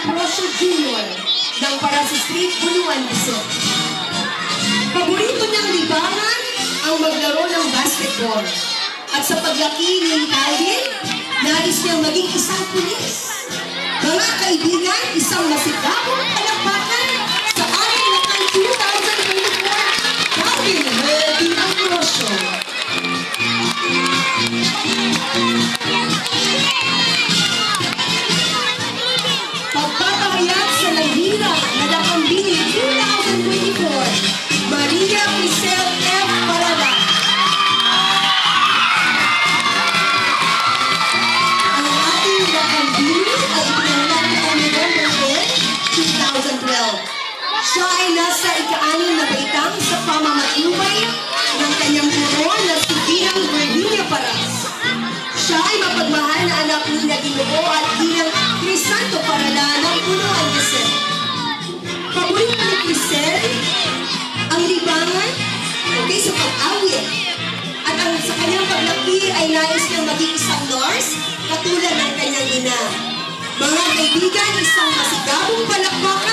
Ambrosio Jr. ng Paraso Street, Buluan, Quezon. Paborito niyang libangan ang maglaro ng basketball. At sa paglaki ni Calvin, nais niyang maging isang pulis. Mga kaibigan, isang masigabong palakpakan sa ating lakang 2024 Calvin Herdy Ambrosio. Pagpapahayag sa Lahira na Lakambini 2024, Maria Crisel F. Parada. Ang ating Lakambini ay pinanganak noong November 10, 2012. Siya ay nasa ika-6 na baitang sa pamamatnubay ng kanyang guro na si Ginang Virginia Paras. Siya ay mapagmahal na anak ni Ginoo at Ginang Crisanto Parada ng Buluan, Quezon. Paborito ni Crisel ang libangan sa pag-awit. At ang sa kanyang paglaki ay nais niyang maging isang nurse katulad ng kanyang ina. Mga kaibigan, isang masigabong palakpak